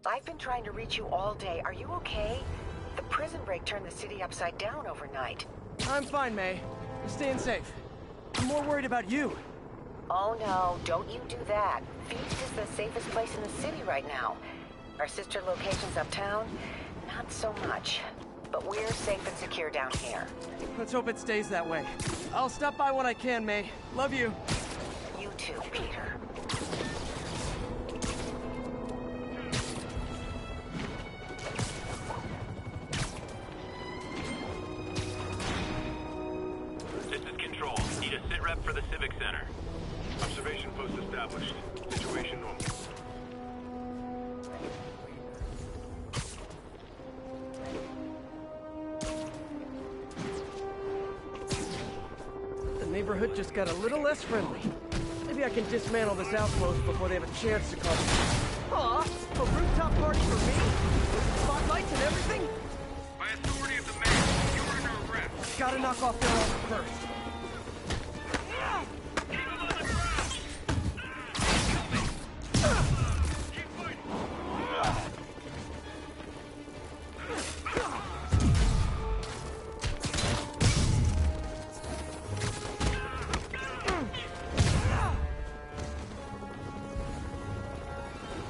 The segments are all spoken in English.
I've been trying to reach you all day. Are you okay? The prison break turned the city upside down overnight. I'm fine, May. I'm staying safe. I'm more worried about you. Oh no, don't you do that. Feast is the safest place in the city right now. Our sister locations uptown, not so much. But we're safe and secure down here. Let's hope it stays that way. I'll stop by when I can, May. Love you. You too, Peter. This is Control. Need a sitrep for the Civic Center. Observation post established. Situation normal. The neighborhood just got a little less friendly. Maybe I can dismantle this outpost before they have a chance to call me. Aw, a rooftop party for me? With spotlights and everything? By authority of the mayor, you're under arrest. Gotta knock off their armor first. Keep him on the ground! Keep fighting!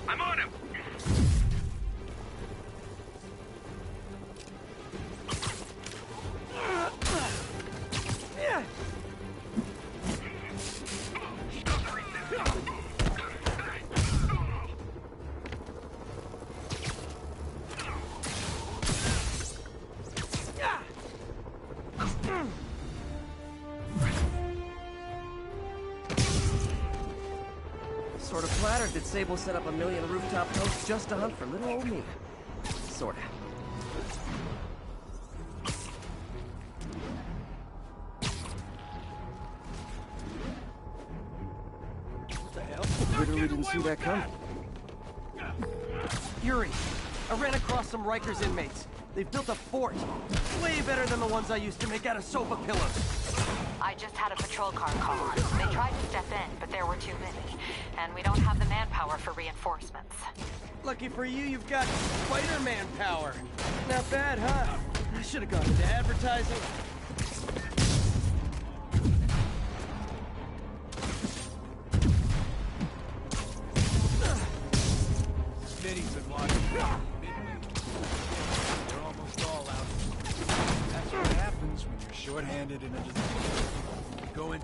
I'm on him! Sort of flattered that Sable set up a million rooftop posts just to hunt for little old me. Sorta. What the hell? Literally didn't see that coming. Yuri, I ran across some Rikers inmates. They've built a fort. Way better than the ones I used to make out of sofa pillows. I just had a patrol car call. They tried to step in, but there were too many. And we don't have the manpower for reinforcements. Lucky for you, you've got Spider-Man power. Not bad, huh? I should have gone into advertising. Smitty's been watching. They're almost all out. That's what happens when you're short-handed and it just... Go in.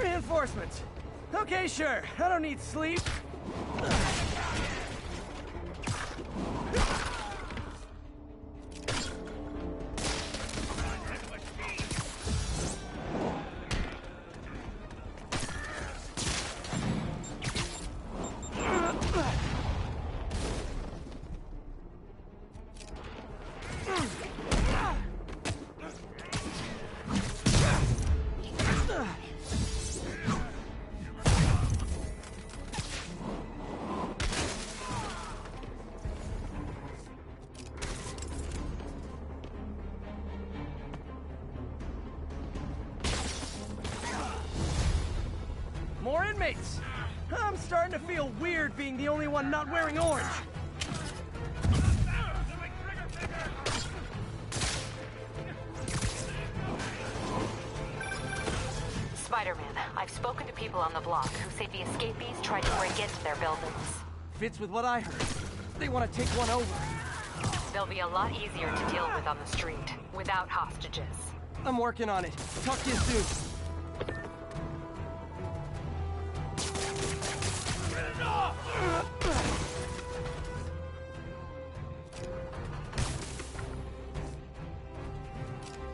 Reinforcements. Okay, sure. I don't need sleep. More inmates! I'm starting to feel weird being the only one not wearing orange. Spider-Man. I've spoken to people on the block who say the escapees tried to break into their buildings. Fits with what I heard. They want to take one over. They'll be a lot easier to deal with on the street, without hostages. I'm working on it. Talk to you soon.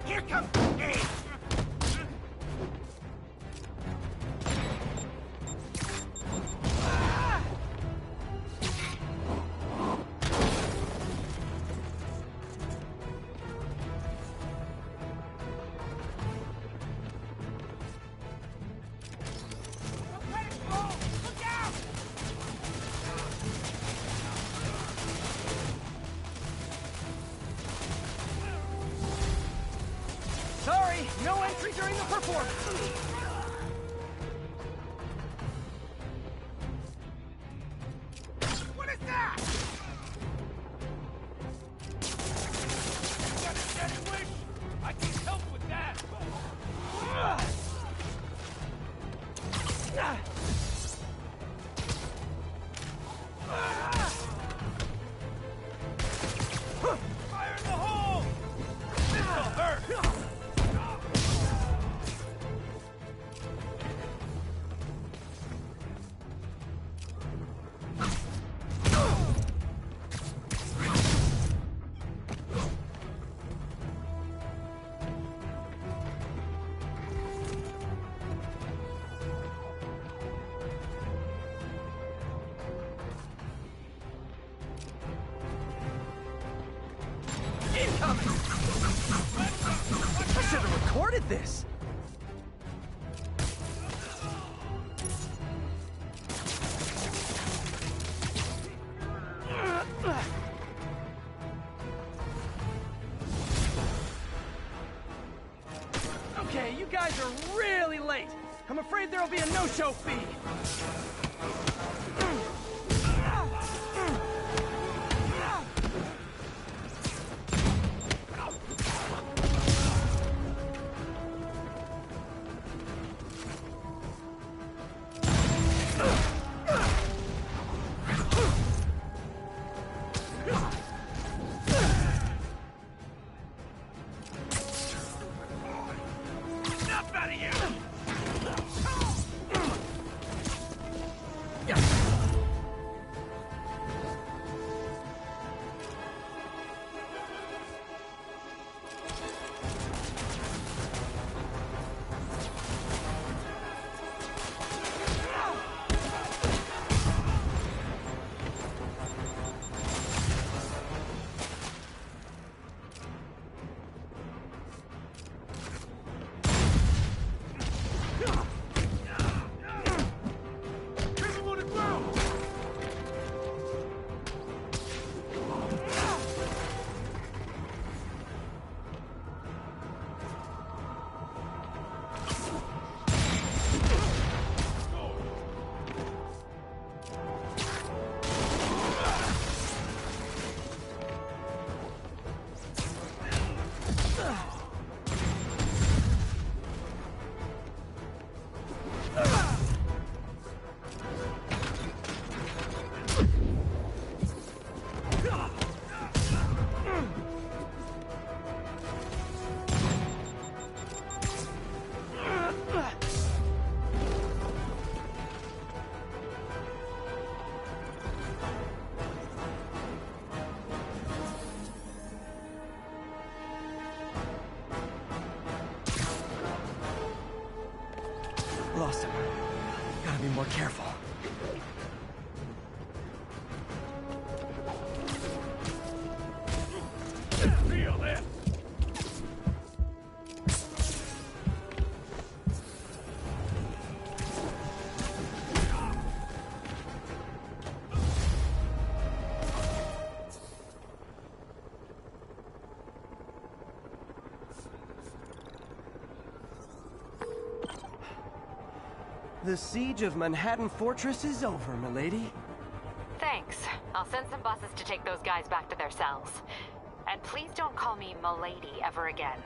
Here comes Ace! Sorry, no entry during the performance. What is that? You got a steady wish? I can help with that. Fire in the hole! This'll hurt! Incoming! I should have recorded this. Okay, you guys are really late. I'm afraid there'll be a no-show fee. Enough out of here! Lost him. Gotta be more careful. Feel it! The siege of Manhattan Fortress is over, milady. Thanks. I'll send some buses to take those guys back to their cells. And please don't call me Milady ever again.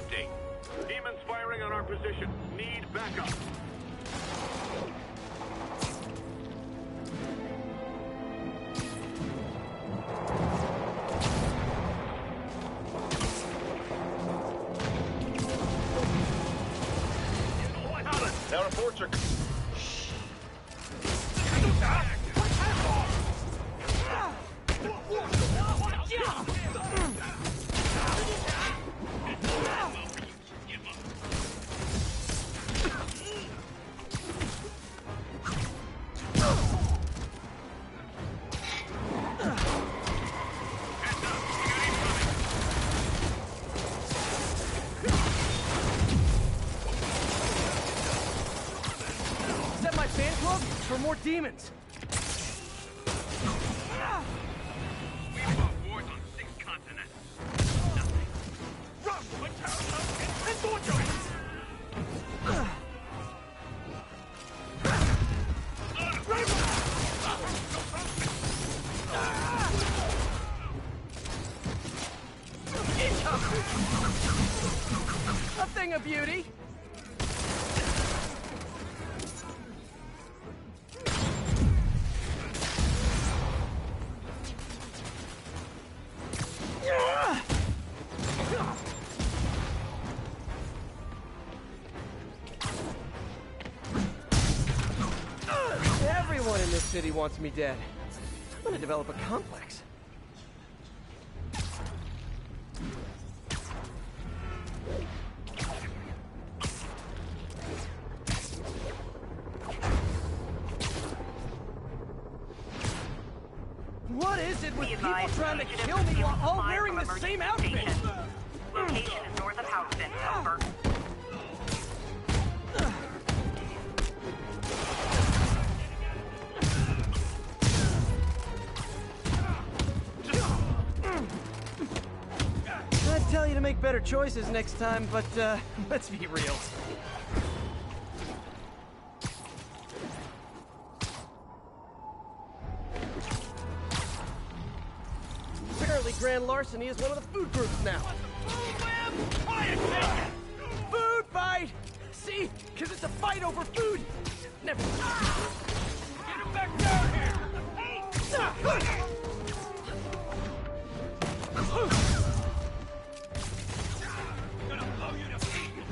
update. Demons firing on our position. Need backup. Now reports are... Set my fan club for more demons. We fought wars on 6 continents. Nothing. Run! A thing of beauty. Everyone in this city wants me dead. I'm gonna develop a complex. What is it with people trying to kill me while all wearing the same outfit? Location is north of Houston. Over. I'd tell you to make better choices next time, but let's be real. Apparently grand larceny is one of the food groups now. Food fight! See? Because it's a fight over food. Never... Get him back down here! Gonna blow you to pieces.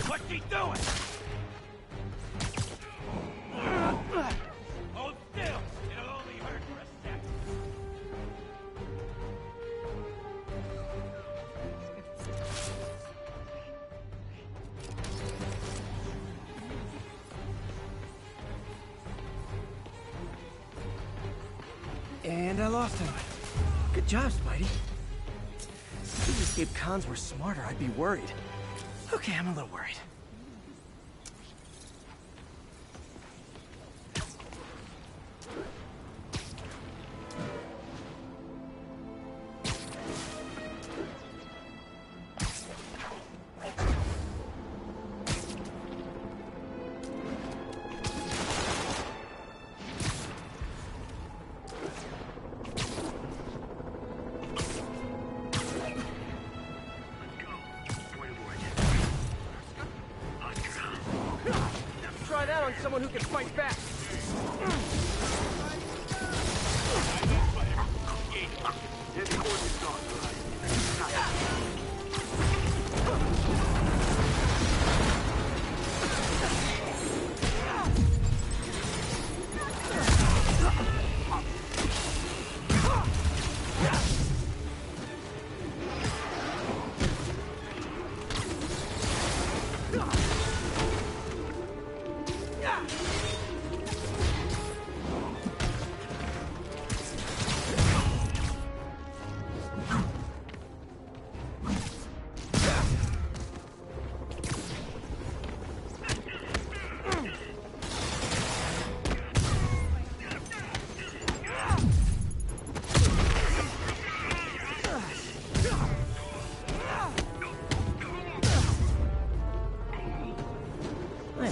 What's he doing? Hold still. It'll only hurt for a sec. And I lost him. Good job, Spidey. If these escaped cons were smarter, I'd be worried. Okay, I'm a little worried. Try that on someone who can fight back.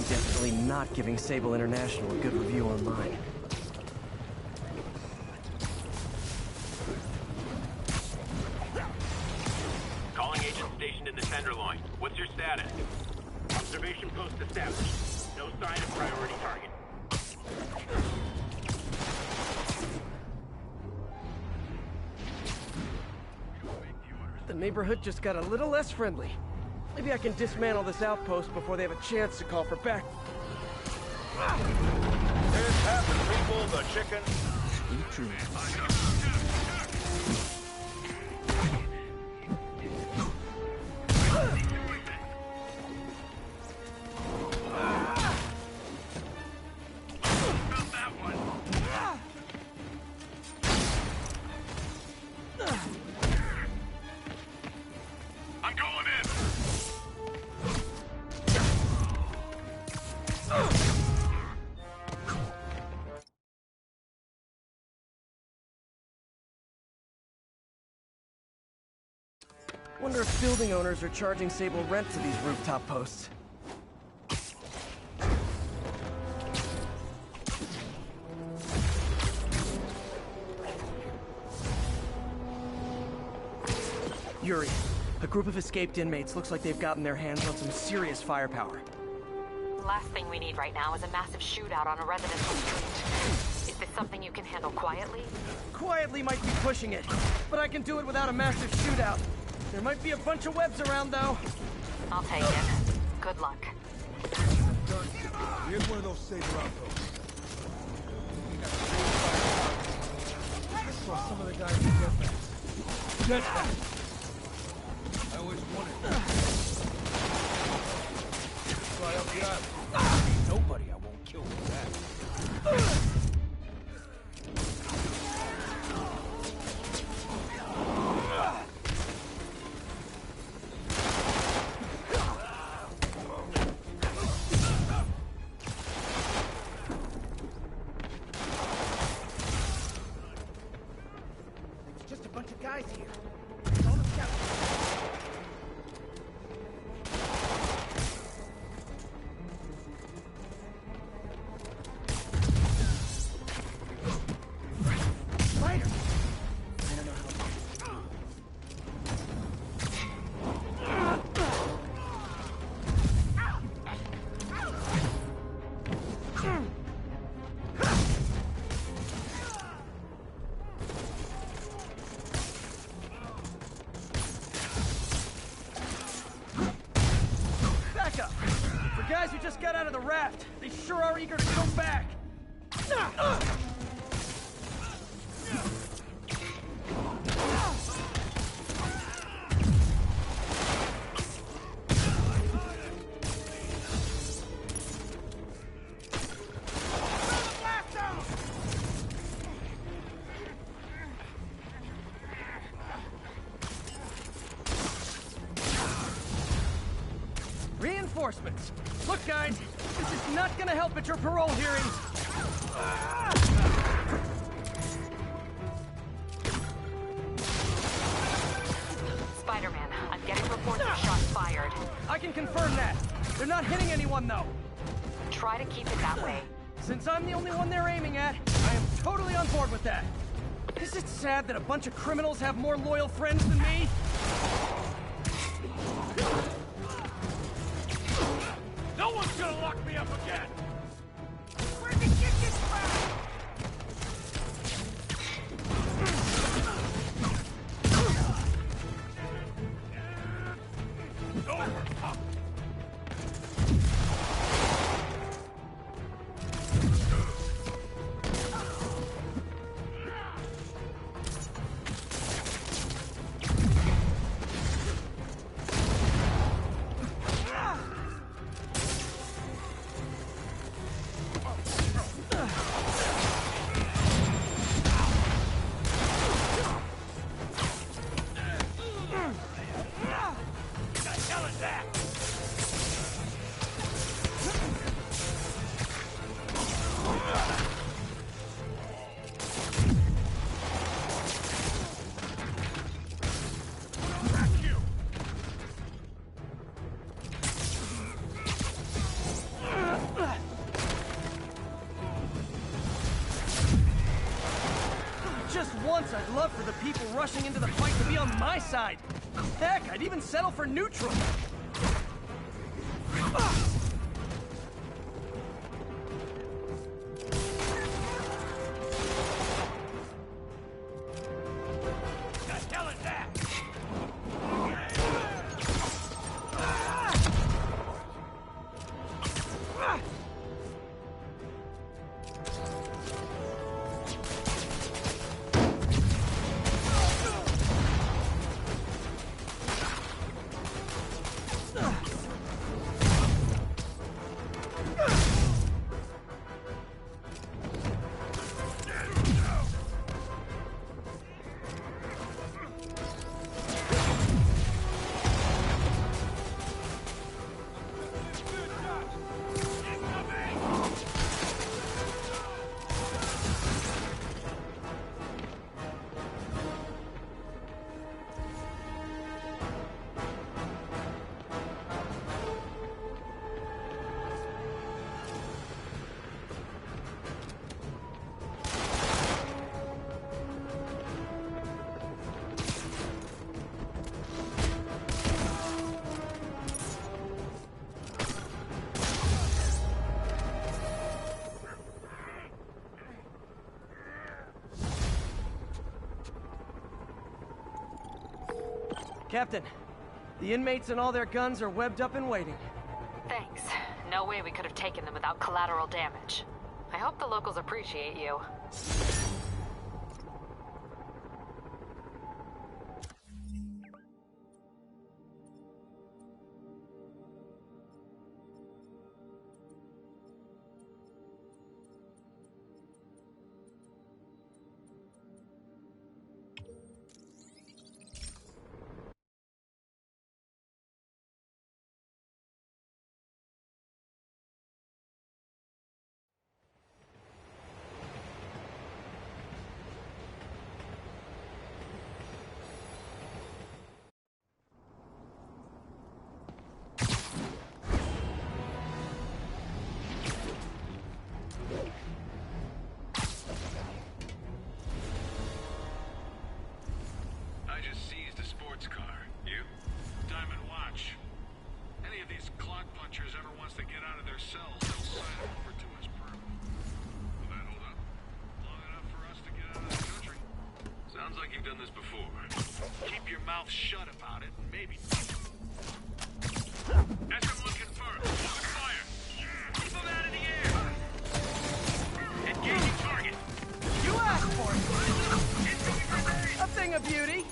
I'm definitely not giving Sable International a good review online. Calling agent stationed in the Tenderloin. What's your status? Observation post established. No sign of priority target. The neighborhood just got a little less friendly. Maybe I can dismantle this outpost before they have a chance to call for back. This happened, people. The chicken. Sweet dreams. I'm going in. Wonder if building owners are charging Sable rent for these rooftop posts. Yuri, a group of escaped inmates looks like they've gotten their hands on some serious firepower. Last thing we need right now is a massive shootout on a residential street. Is this something you can handle quietly? Quietly might be pushing it, but I can do it without a massive shootout. There might be a bunch of webs around, though. I'll take it. Good luck. Here's one of those saber outposts. I saw some of the guys in jetpacks. Jetpacks! I always wanted. So I help you out. Ain't nobody I won't kill with that. Just a bunch of guys here. All the scouts. Spider! I don't know how. Back up! For guys who just got out of the raft, they sure are eager to come back! Reinforcements! Look, guys, this is not gonna help at your parole hearings! Spider-Man, I'm getting reports of shots fired. I can confirm that. They're not hitting anyone, though. Try to keep it that way. Since I'm the only one they're aiming at, I am totally on board with that. Is it sad that a bunch of criminals have more loyal friends than me? No one's gonna lock me up again. Where'd you get this from? enough for the people rushing into the fight to be on my side. Heck, I'd even settle for neutral. Captain, the inmates and all their guns are webbed up and waiting. Thanks. No way we could have taken them without collateral damage. I hope the locals appreciate you. Shut about it, maybe. S1 confirmed. Open fire. Keep them out of the air. Engaging target. You asked for it. A thing of beauty.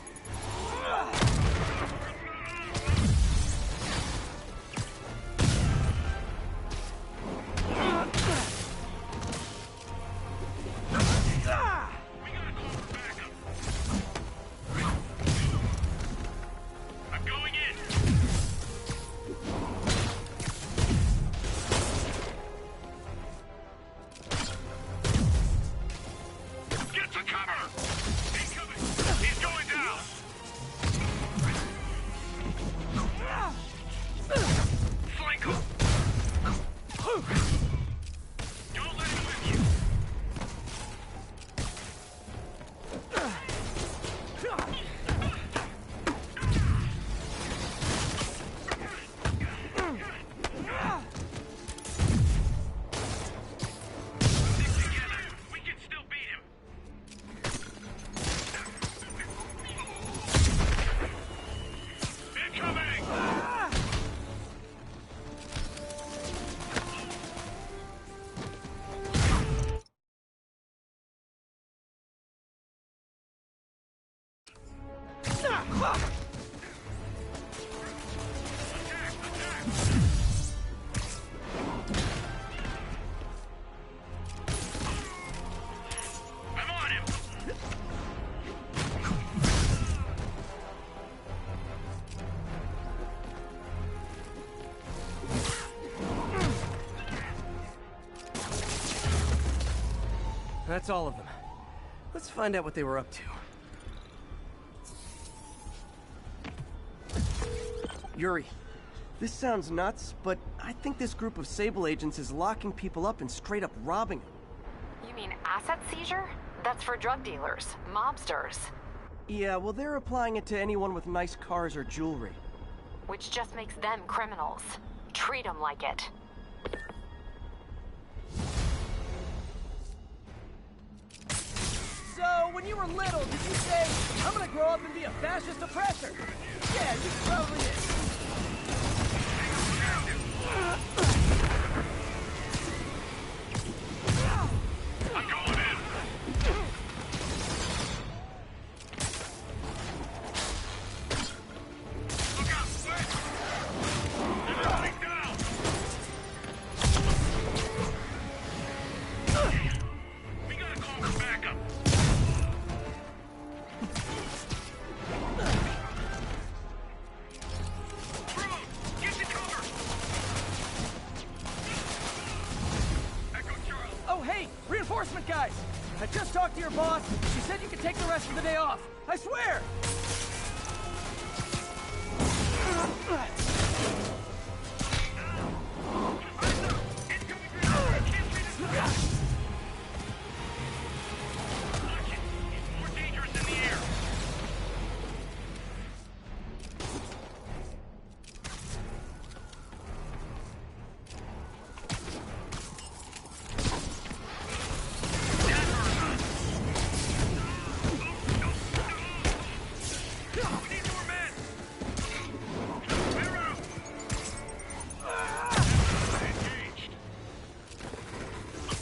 That's all of them. Let's find out what they were up to. Yuri, this sounds nuts, but I think this group of Sable agents is locking people up and straight up robbing them. You mean asset seizure? That's for drug dealers, mobsters. Yeah, well, they're applying it to anyone with nice cars or jewelry. Which just makes them criminals. Treat them like it. So, when you were little, did you say, I'm gonna grow up and be a fascist oppressor? Yeah, you probably did. I'm going in. Look out, wait! They're coming down! We gotta call for backup. Bruce, get to cover! Echo Charlie. Oh, hey, reinforcement guys! I just talked to your boss. She said you could take the rest of the day off. I swear!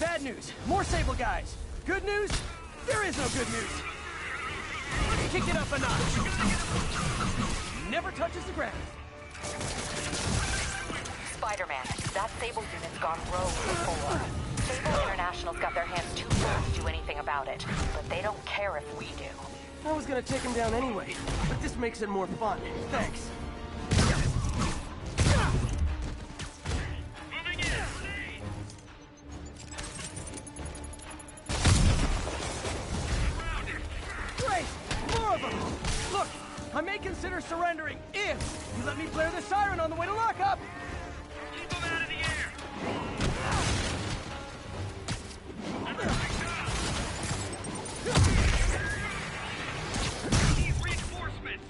Bad news. More Sable guys. Good news? There is no good news. Let's kick it up a notch. Never touches the ground. Spider-Man, that Sable unit's gone rogue before. Sable International's got their hands too full to do anything about it, but they don't care if we do. I was gonna take him down anyway, but this makes it more fun. Thanks. Moving in. Great! More of them! Look, I may consider surrendering if you let me blare the siren on the way to lockup! Keep them out of the air. Need reinforcements.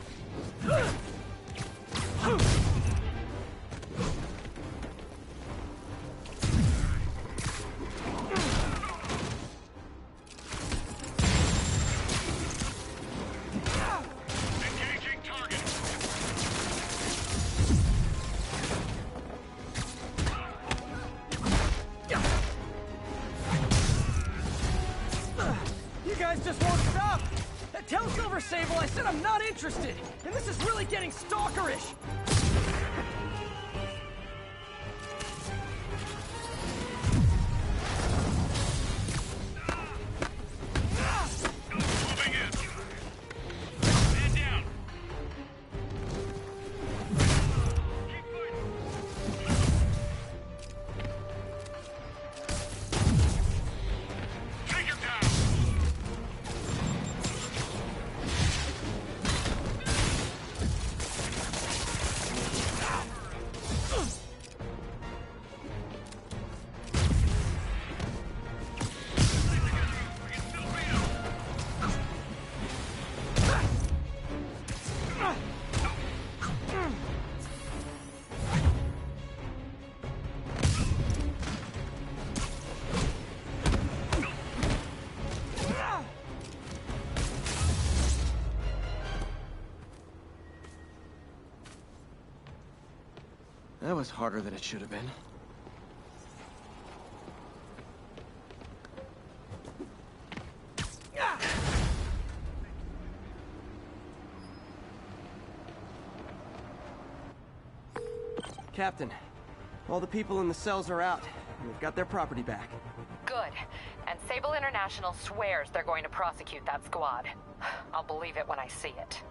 Engaging target. You guys just won't stop! Tell Silver Sable I said I'm not interested, and this is really getting stalkerish! Moving in. Man down. Keep fighting. Take him down. We can still beat him. That was harder than it should have been. Captain, all the people in the cells are out. We've got their property back. Good. And Sable International swears they're going to prosecute that squad. I'll believe it when I see it.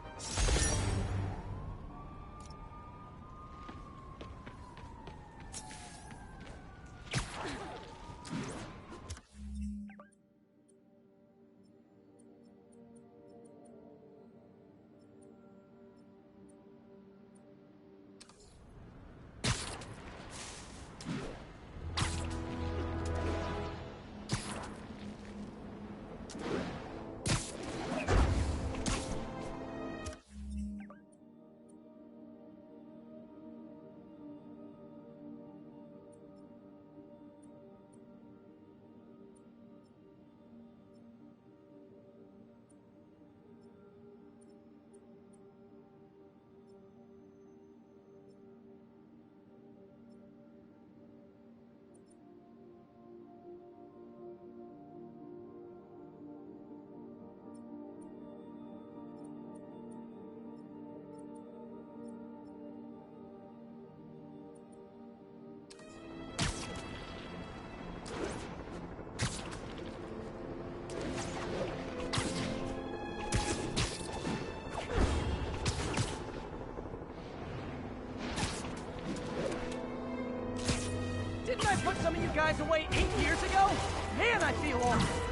Didn't I put some of you guys away 8 years ago? Man, I feel awful.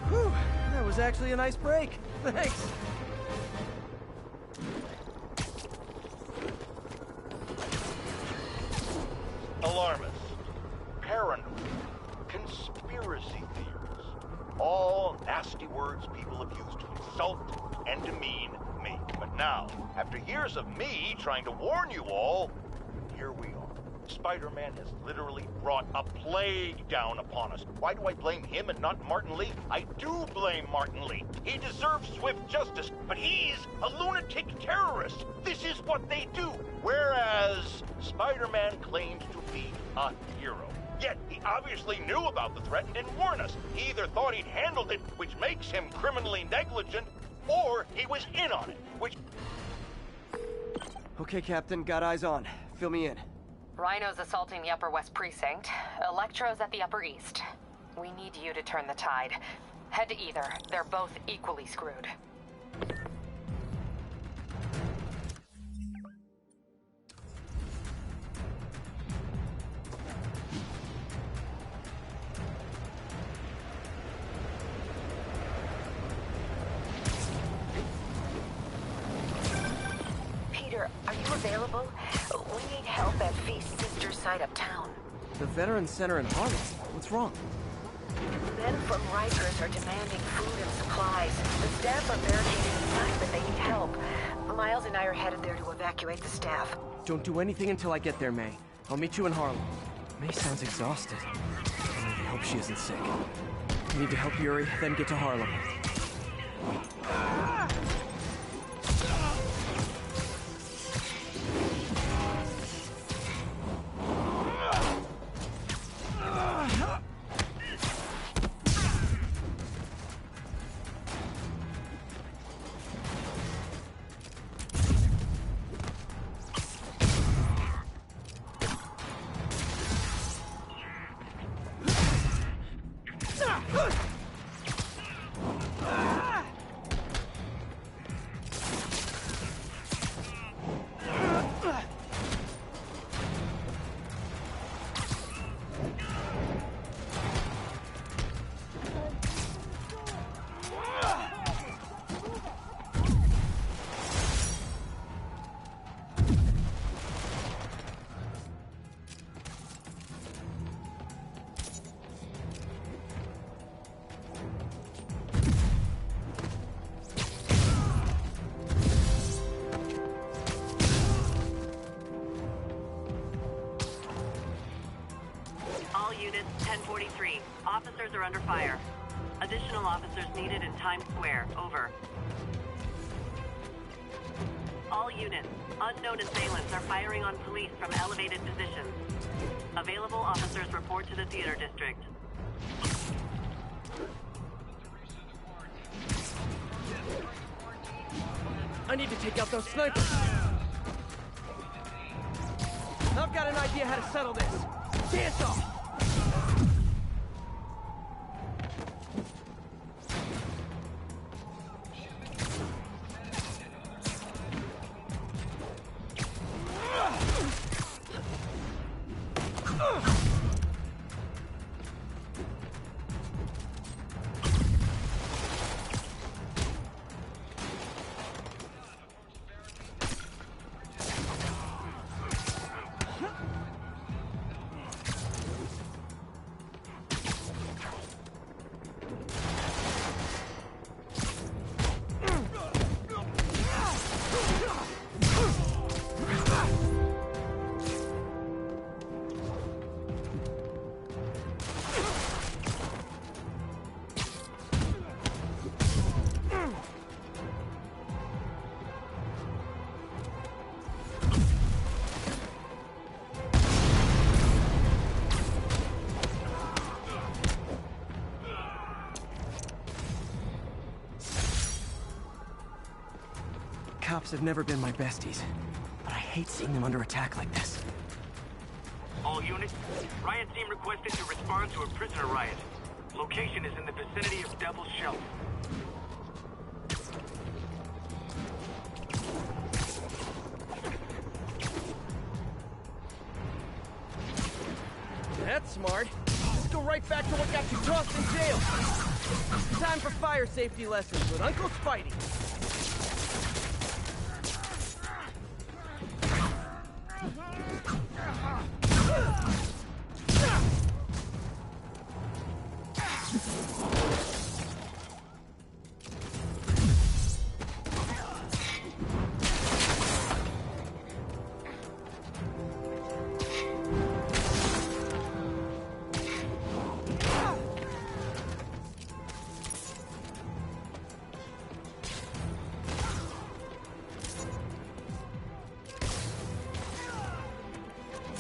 Whew, that was actually a nice break. Thanks. Alarmists, paranoid, conspiracy theories, all nasty words people have used to insult and demean me. But now, after years of me trying to warn you all, here we are. Spider-Man has literally brought a plague down upon us. Why do I blame him and not Martin Lee? I do blame Martin Lee. He deserves swift justice, but he's a lunatic terrorist. This is what they do. Whereas Spider-Man claims to be a hero. Yet, he obviously knew about the threat and didn't warn us. He either thought he'd handled it, which makes him criminally negligent, or he was in on it, which... Okay, Captain, got eyes on. Fill me in. Rhino's assaulting the Upper West Precinct. Electro's at the Upper East. We need you to turn the tide. Head to either. They're both equally screwed. Peter, are you available? We need help at Feast's sister site uptown. The Veterans Center in Harlem. What's wrong? Men from Rikers are demanding food and supplies. The staff are barricaded inside, but they need help. Miles and I are headed there to evacuate the staff. Don't do anything until I get there, May. I'll meet you in Harlem. May sounds exhausted. I really hope she isn't sick. We need to help Yuri, then get to Harlem. All units, 1043. Officers are under fire. Additional officers needed in Times Square. Over. All units, unknown assailants are firing on police from elevated positions. Available officers report to the theater district. I need to take out those snipers. I've got an idea how to settle this. Dance off! Cops have never been my besties, but I hate seeing them under attack like this. All units, riot team requested to respond to a prisoner riot. Location is in the vicinity of Devil's Shelf. That's smart. Just go right back to what got you tossed in jail. Time for fire safety lessons with Uncle Spidey.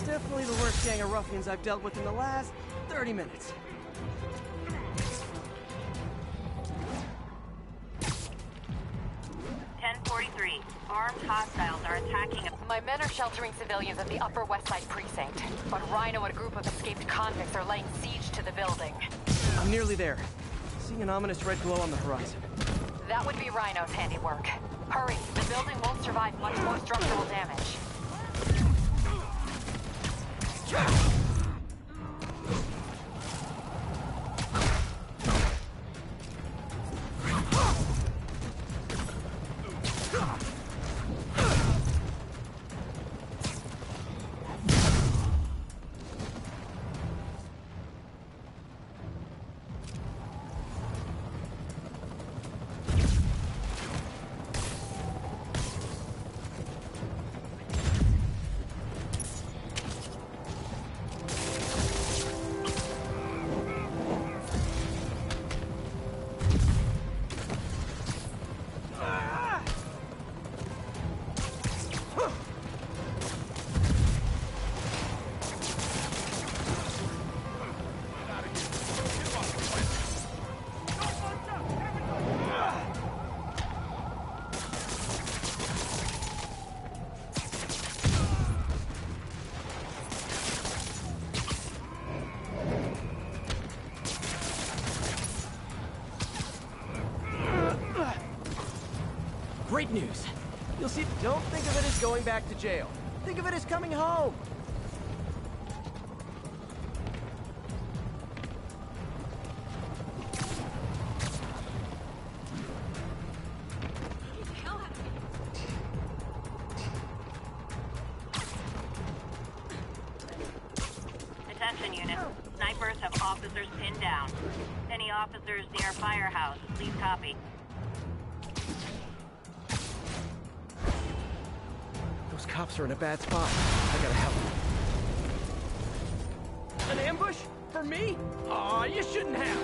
Definitely the worst gang of ruffians I've dealt with in the last 30 minutes. Armed hostiles are attacking. My men are sheltering civilians at the Upper West Side precinct, but Rhino and a group of escaped convicts are laying siege to the building. I'm nearly there. Seeing an ominous red glow on the horizon. That would be Rhino's handiwork. Hurry, the building won't survive much more structural damage. Great news. You'll see, don't think of it as going back to jail. Think of it as coming home. Attention unit. Snipers have officers pinned down. Any officers near Firehouse, please copy. Those cops are in a bad spot. I gotta help them. An ambush? For me? Aw, you shouldn't have.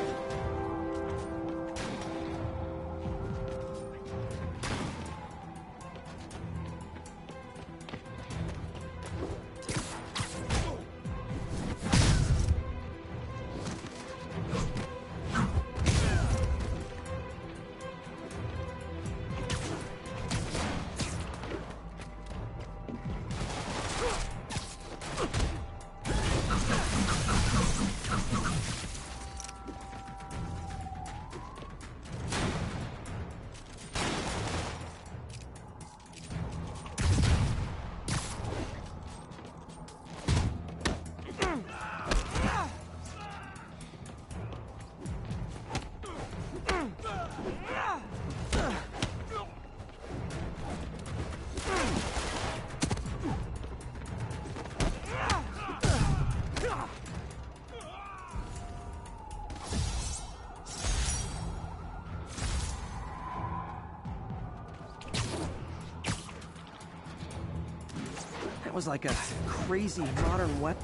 That was like a crazy modern weapon.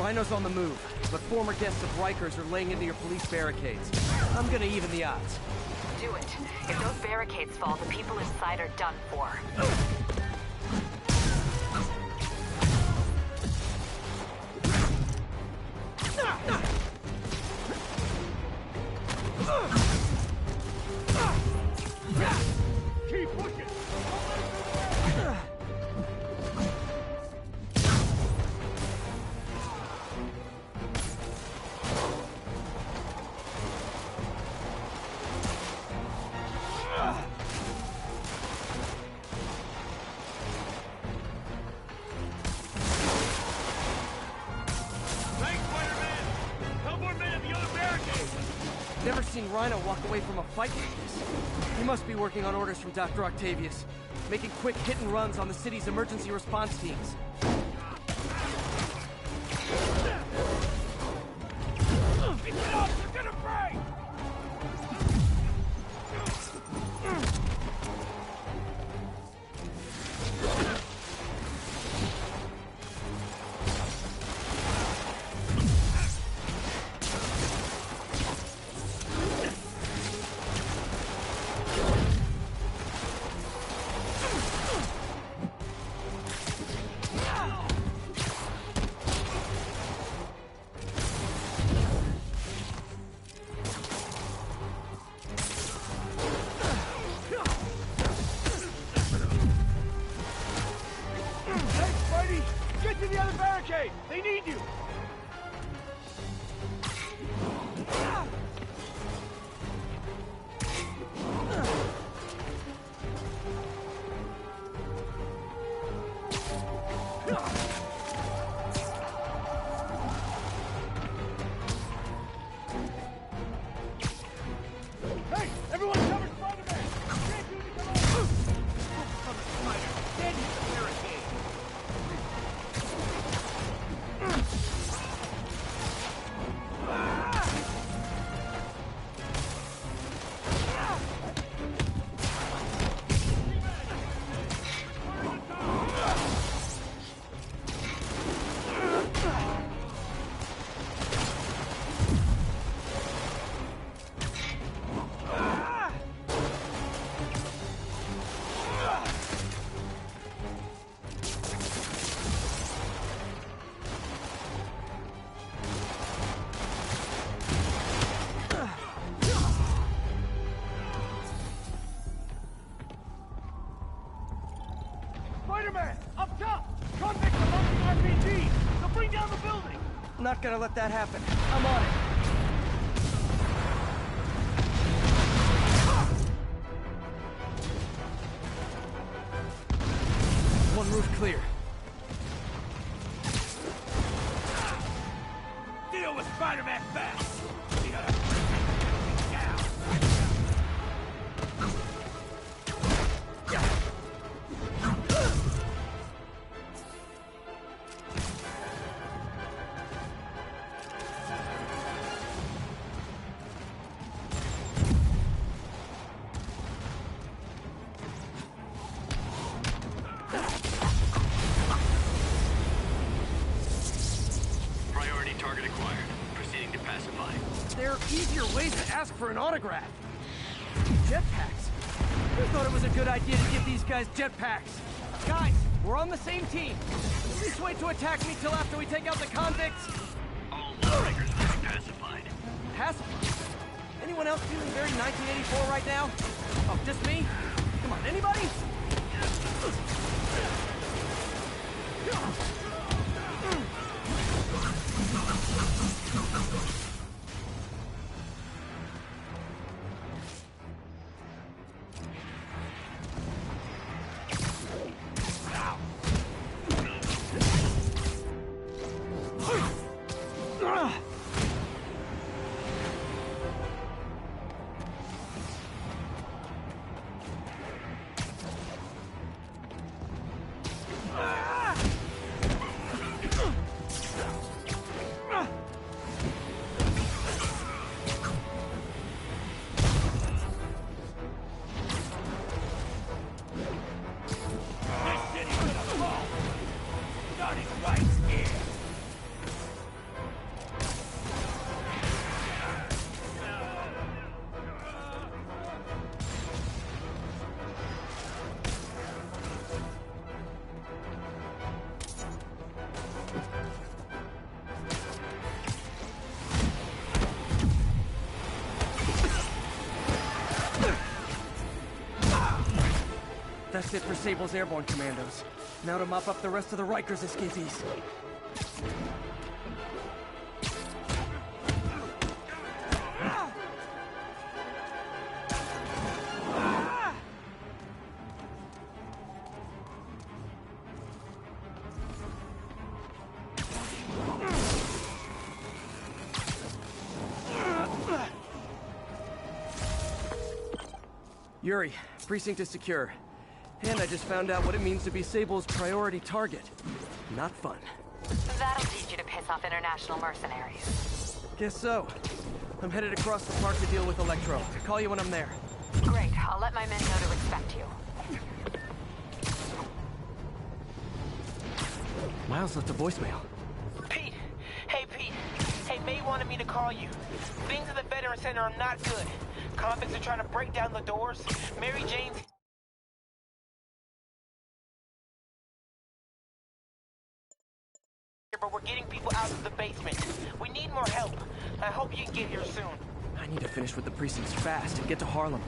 Rhino's on the move, but former guests of Rikers are laying into your police barricades. I'm gonna even the odds. Do it. If those barricades fall, the people inside are done for. Keep pushing! Never seen Rhino walk away from a fight like this. He must be working on orders from Dr. Octavius, making quick hit and runs on the city's emergency response teams. Pick it up! You're gonna break! Get to the other barricade! They need you! Hey! Everyone cover Spider-Man! Can't do anything alone! Cover Spider! Then hit the barricade! Spider-Man! Up top! Convicts are launching RPGs! They'll bring down the building! Not gonna let that happen. I'm on it. One roof clear. Deal with Spider-Man fast! Priority target acquired. Proceeding to pacify. There are easier ways to ask for an autograph. Jetpacks. Who thought it was a good idea to give these guys jetpacks? Guys, we're on the same team. Please wait to attack me till after we take out the convicts. All lawbreakers will be pacified. Pacified? Anyone else feeling very 1984 right now? Oh, just me? Come on, anybody? That's it for Sable's airborne commandos. Now to mop up the rest of the Rikers escapees. Yuri, precinct is secure. And I just found out what it means to be Sable's priority target. Not fun. That'll teach you to piss off international mercenaries. Guess so. I'm headed across the park to deal with Electro. Call you when I'm there. Great, I'll let my men know to expect you. Miles left a voicemail. Pete! Hey, Pete. Hey, May wanted me to call you. Things at the Veteran Center are not good. Convicts are trying to break down the doors. Mary Jane's... but we're getting people out of the basement. We need more help. I hope you can get here soon. I need to finish with the precincts fast and get to Harlem.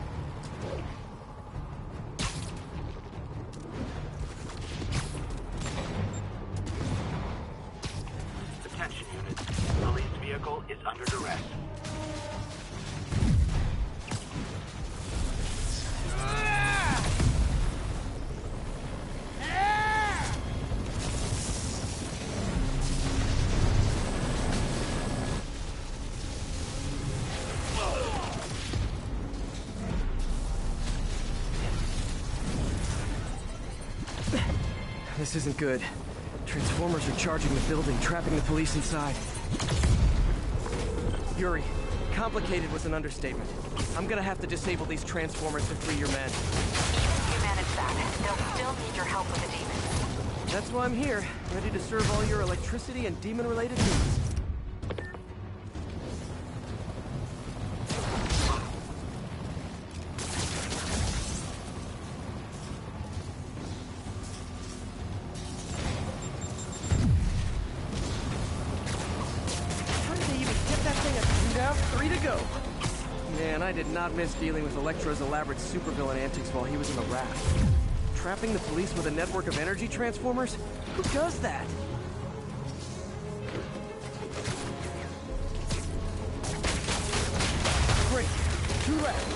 Attention units. Police vehicle is under duress. This isn't good. Transformers are charging the building, trapping the police inside. Yuri, complicated was an understatement. I'm gonna have to disable these transformers to free your men. You manage that. They'll still need your help with the demons. That's why I'm here, ready to serve all your electricity and demon-related needs. Man, I did not miss dealing with Electro's elaborate supervillain antics while he was in the raft. Trapping the police with a network of energy transformers? Who does that? Great. 2 left.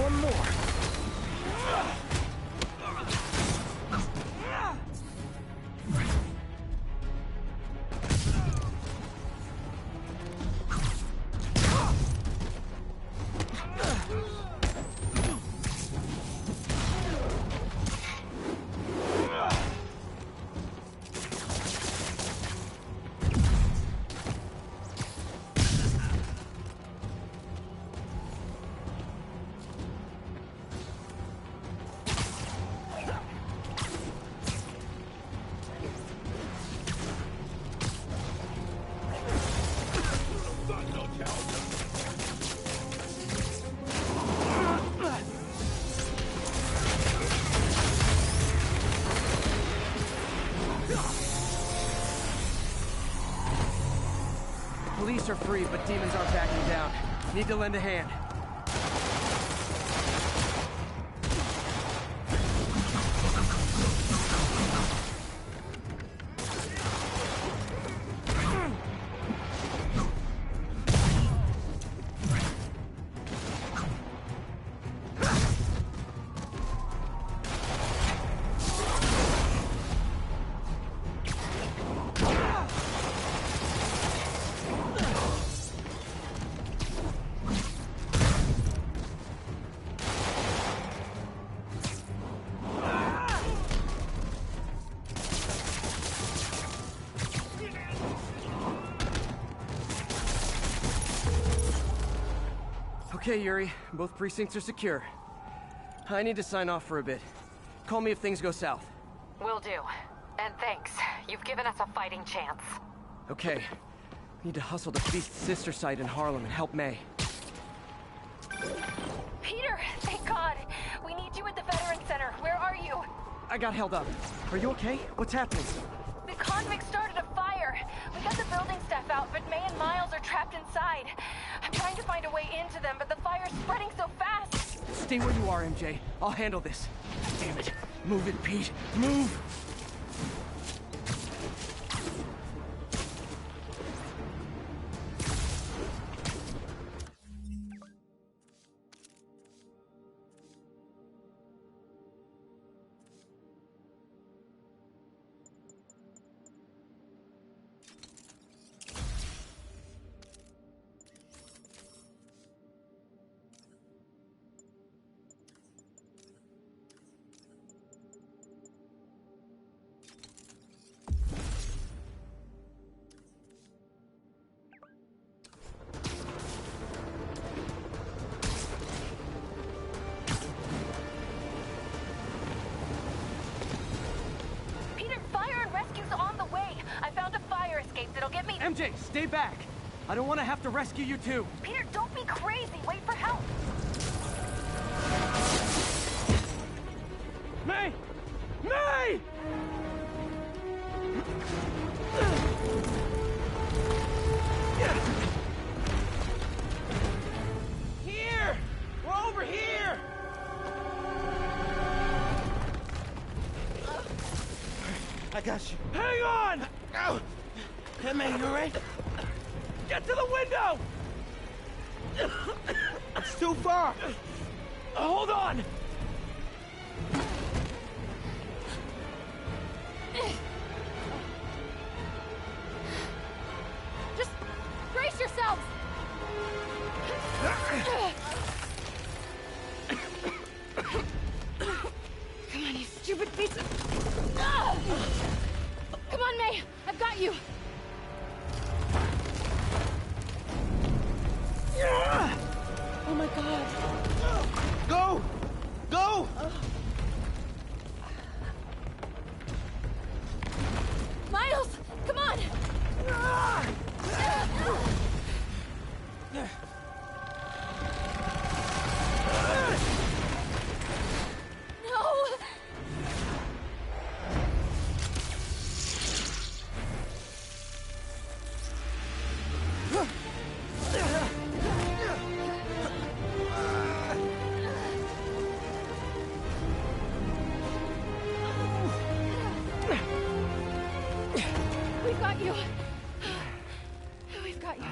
One more. Police are free, but demons aren't backing down. Need to lend a hand. Okay, Yuri. Both precincts are secure. I need to sign off for a bit. Call me if things go south. Will do. And thanks. You've given us a fighting chance. Okay. Need to hustle to Feast's sister site in Harlem and help May. Peter, thank God. We need you at the Veterans Center. Where are you? I got held up. Are you okay? What's happening? The convicts started a fire. We got the building staff out, but May and Miles are trapped inside. I'm trying to find a way into them, but the fire's spreading so fast. Stay where you are, MJ. I'll handle this. Damn it. Move it, Pete. Move! MJ, stay back! I don't want to have to rescue you too! Peter, don't be crazy! Wait for help! May! May! Here! We're over here! I got you. Hang on! Ow! Hey, man, you alright? Get to the window! It's too far. Hold on! Just brace yourselves! Come on, you stupid piece of... Come on, May! I've got you! Oh my God. Go! Go! Miles! Come on! No! We've got you. We've got you.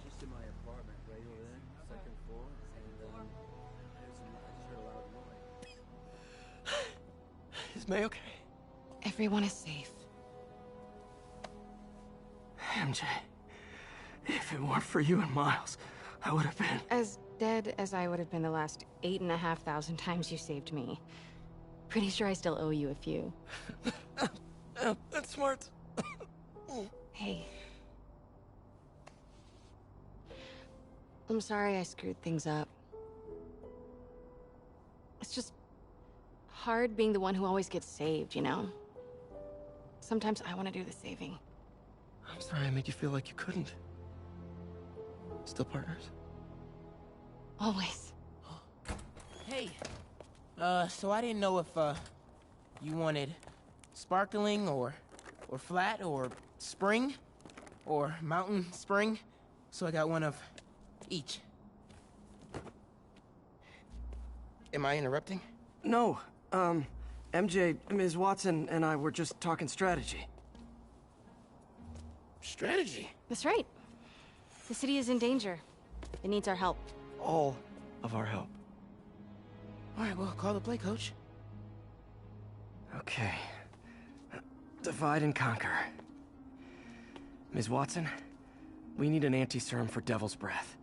Just in my apartment, right over there, second floor, and I just heard a loud noise. Is May okay? Everyone is safe. MJ, if it weren't for you and Miles, I would have been... As dead as I would have been the last 8,500 times you saved me. Pretty sure I still owe you a few. That's smart. Hey. I'm sorry I screwed things up. It's just hard being the one who always gets saved, you know? Sometimes I want to do the saving. I'm sorry I made you feel like you couldn't. Still partners? Always. Hey. So I didn't know if, you wanted sparkling or flat or spring or mountain spring. So I got one of each. Am I interrupting? No. MJ, Ms. Watson, and I were just talking strategy. Strategy? That's right. The city is in danger. It needs our help. All of our help. All right, well, call the play, coach. Okay. Divide and conquer. Ms. Watson, we need an anti-serum for Devil's Breath.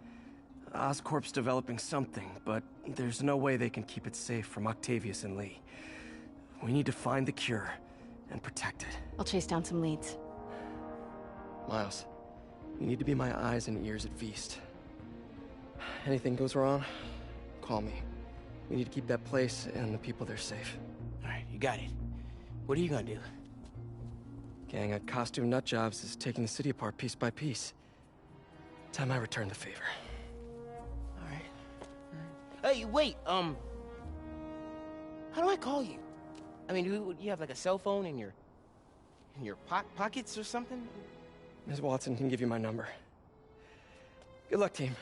Oscorp's developing something, but there's no way they can keep it safe from Octavius and Lee. We need to find the cure and protect it. I'll chase down some leads. Miles, you need to be my eyes and ears at Feast. Anything goes wrong, call me. We need to keep that place and the people there safe. All right, you got it. What are you gonna do? Gang at Costume Nut Jobs is taking the city apart piece by piece. Time I return the favor. All right. Hey, wait, how do I call you? I mean, do you have like a cell phone in your pockets or something? Ms. Watson can give you my number. Good luck, team.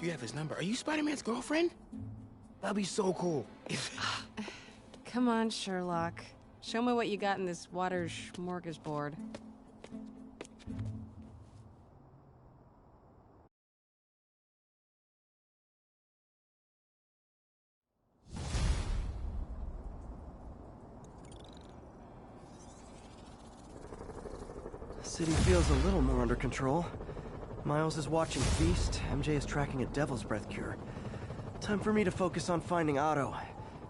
You have his number. Are you Spider-Man's girlfriend? That'd be so cool. Come on, Sherlock. Show me what you got in this water smorgasbord. The city feels a little more under control. Miles is watching Feast, MJ is tracking a Devil's Breath cure. Time for me to focus on finding Otto,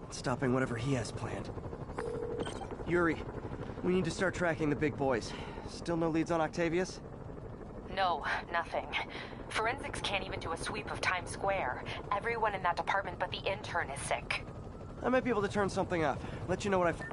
and stopping whatever he has planned. Yuri, we need to start tracking the big boys. Still no leads on Octavius? No, nothing. Forensics can't even do a sweep of Times Square. Everyone in that department but the intern is sick. I might be able to turn something up. Let you know what I find.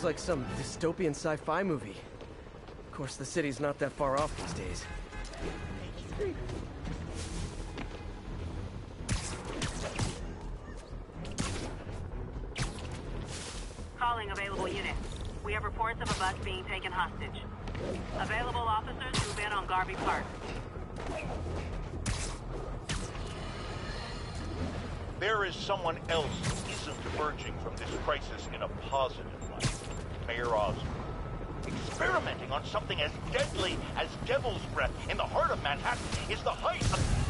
Like some dystopian sci-fi movie. Of course, the city's not that far off these days. Calling available units. We have reports of a bus being taken hostage. Available officers move in on Garvey Park. There is someone else who isn't emerging from this crisis in a positive light. Mayor Osborn. Experimenting on something as deadly as Devil's Breath in the heart of Manhattan is the height of...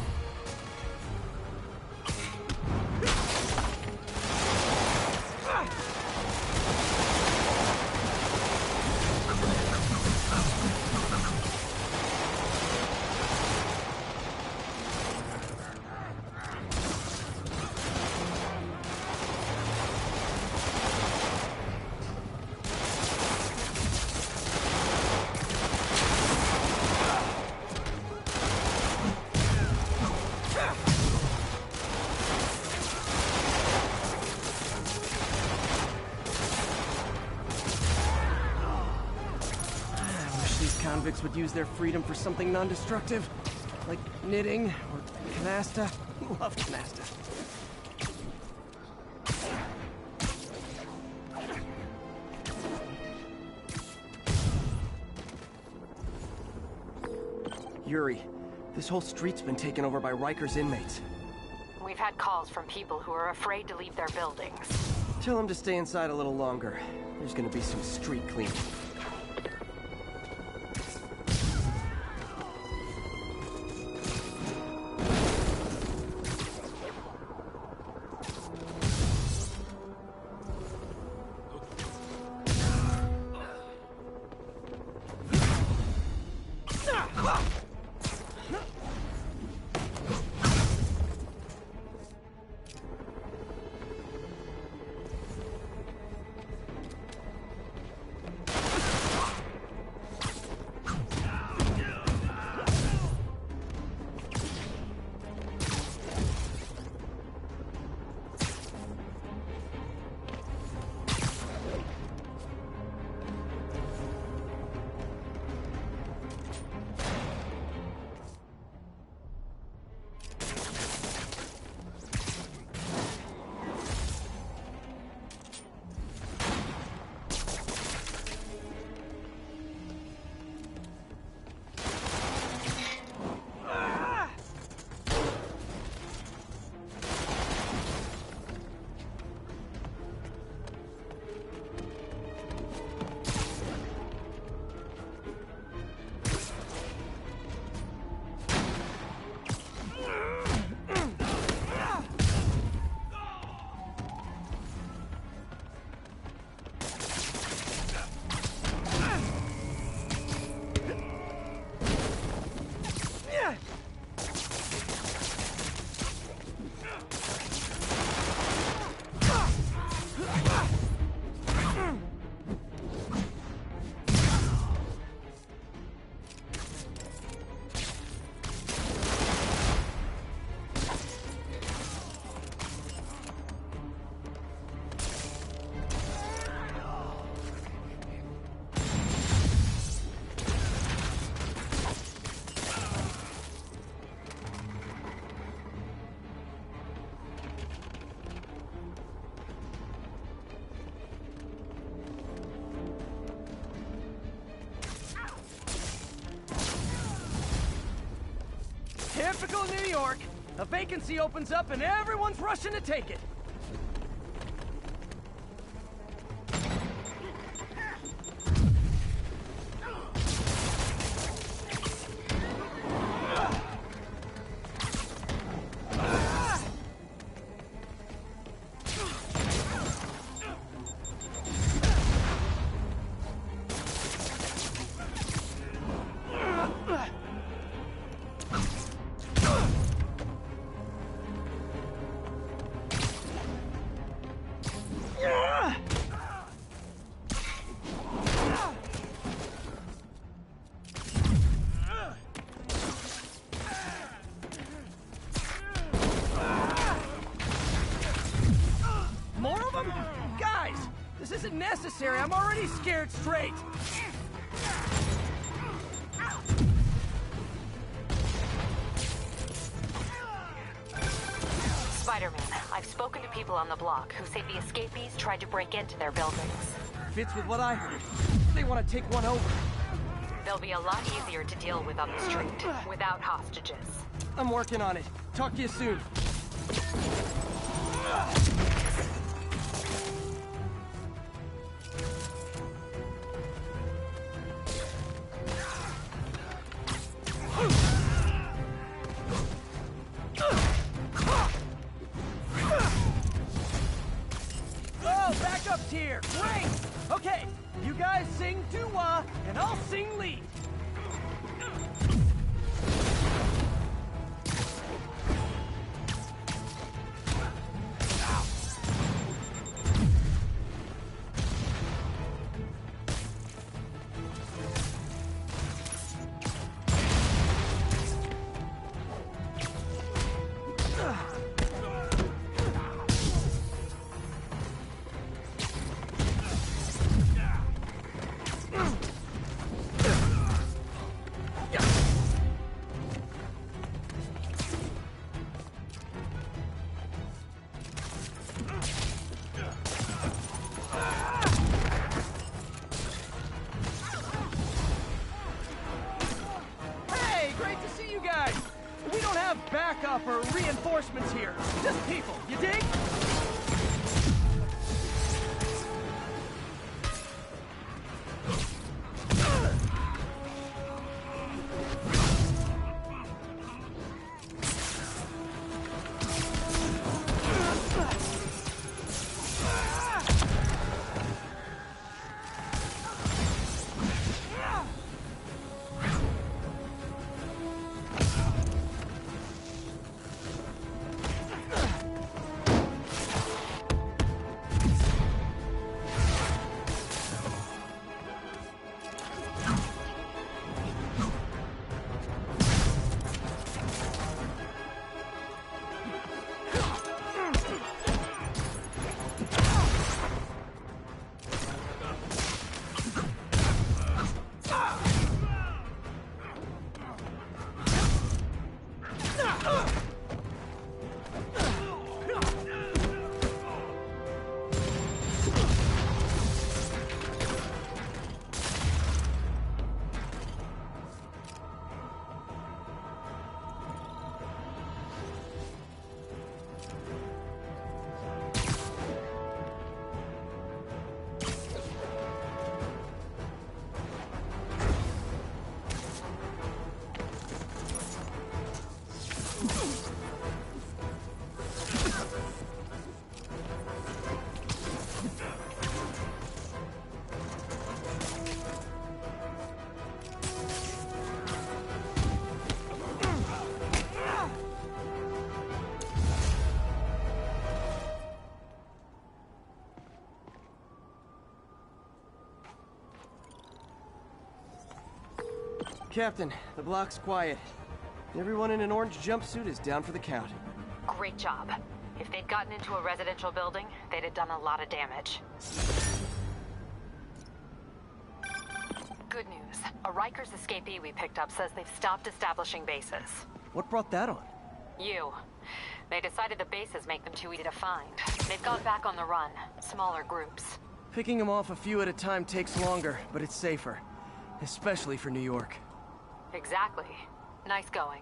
Convicts would use their freedom for something non-destructive, like knitting or canasta. Love canasta. Yuri, this whole street's been taken over by Riker's inmates. We've had calls from people who are afraid to leave their buildings. Tell them to stay inside a little longer. There's gonna be some street cleaning. Typical New York. A vacancy opens up and everyone's rushing to take it. This isn't necessary. I'm already scared straight. Spider-Man, I've spoken to people on the block who say the escapees tried to break into their buildings. Fits with what I heard. They want to take one over. They'll be a lot easier to deal with on the street, without hostages. I'm working on it. Talk to you soon. Oh, backup's here. Great. Okay, you guys sing doo-wah, and I'll sing lead. Backup or reinforcements here. Just people, you dig? Captain, the block's quiet. Everyone in an orange jumpsuit is down for the count. Great job. If they'd gotten into a residential building, they'd have done a lot of damage. Good news. A Rikers escapee we picked up says they've stopped establishing bases. What brought that on? You. They decided the bases make them too easy to find. They've gone back on the run. Smaller groups. Picking them off a few at a time takes longer, but it's safer. Especially for New York. Exactly. Nice going.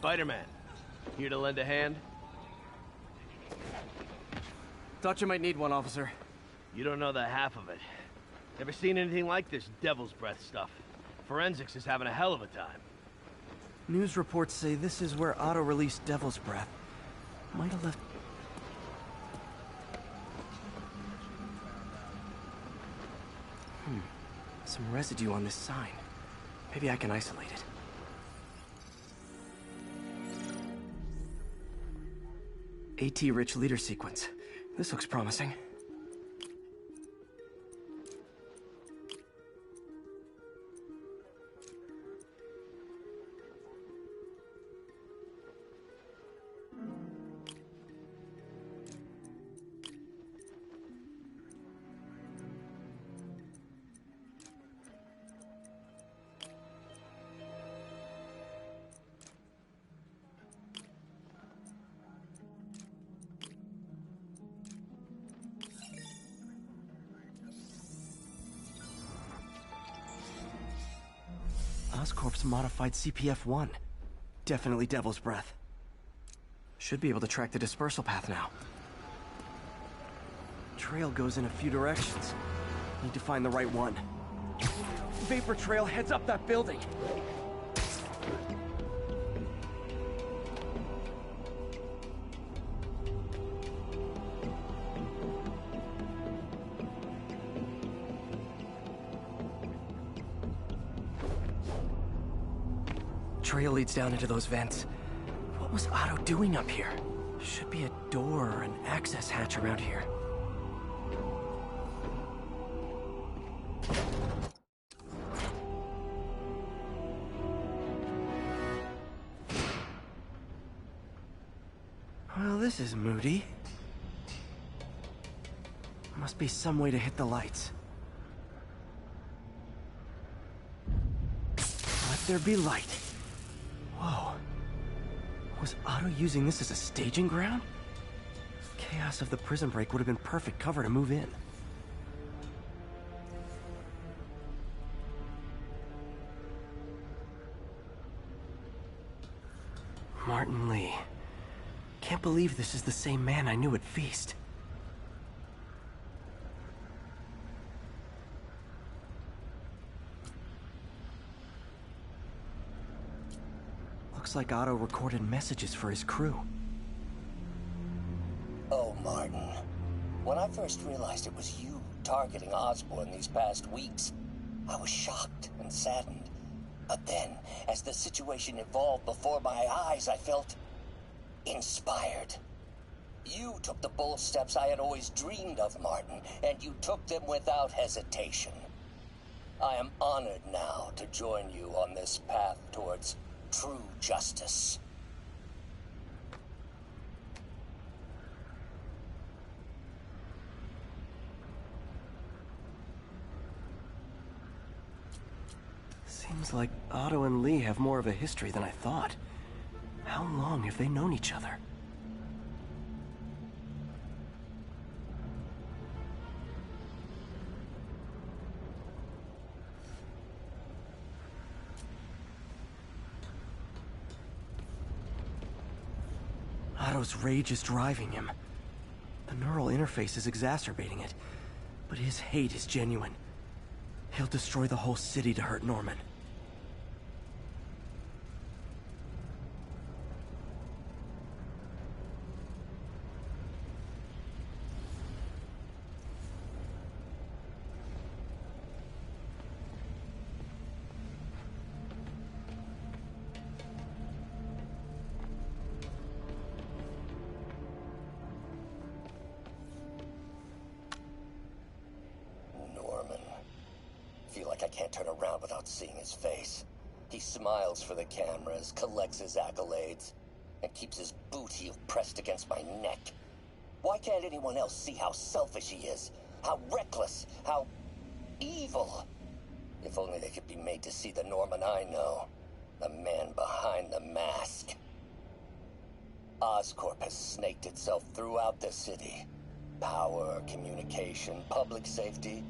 Spider-Man. Here to lend a hand? Thought you might need one, officer. You don't know the half of it. Never seen anything like this devil's breath stuff. Forensics is having a hell of a time. News reports say this is where Otto released devil's breath. Might have left... Some residue on this sign. Maybe I can isolate it. AT-rich leader sequence. This looks promising. Oscorp's modified CPF-1. Definitely Devil's Breath. Should be able to track the dispersal path now. Trail goes in a few directions. Need to find the right one. Vapor trail heads up that building. Trail leads down into those vents. What was Otto doing up here? Should be a door or an access hatch around here. Well, this is moody. Must be some way to hit the lights. Let there be light. Whoa. Was Otto using this as a staging ground? Chaos of the prison break would have been perfect cover to move in. Martin Lee. Can't believe this is the same man I knew at Feast. Looks like Otto recorded messages for his crew. Oh, Martin. When I first realized it was you targeting Osborn these past weeks, I was shocked and saddened. But then, as the situation evolved before my eyes, I felt inspired. You took the bold steps I had always dreamed of, Martin, and you took them without hesitation. I am honored now to join you on this path towards true justice. Seems like Otto and Lee have more of a history than I thought. How long have they known each other? Otto's rage is driving him. The neural interface is exacerbating it, but his hate is genuine. He'll destroy the whole city to hurt Norman. I can't turn around without seeing his face. He smiles for the cameras, collects his accolades, and keeps his boot heel pressed against my neck. Why can't anyone else see how selfish he is? How reckless? How evil? If only they could be made to see the Norman I know. The man behind the mask. Oscorp has snaked itself throughout the city. Power, communication, public safety.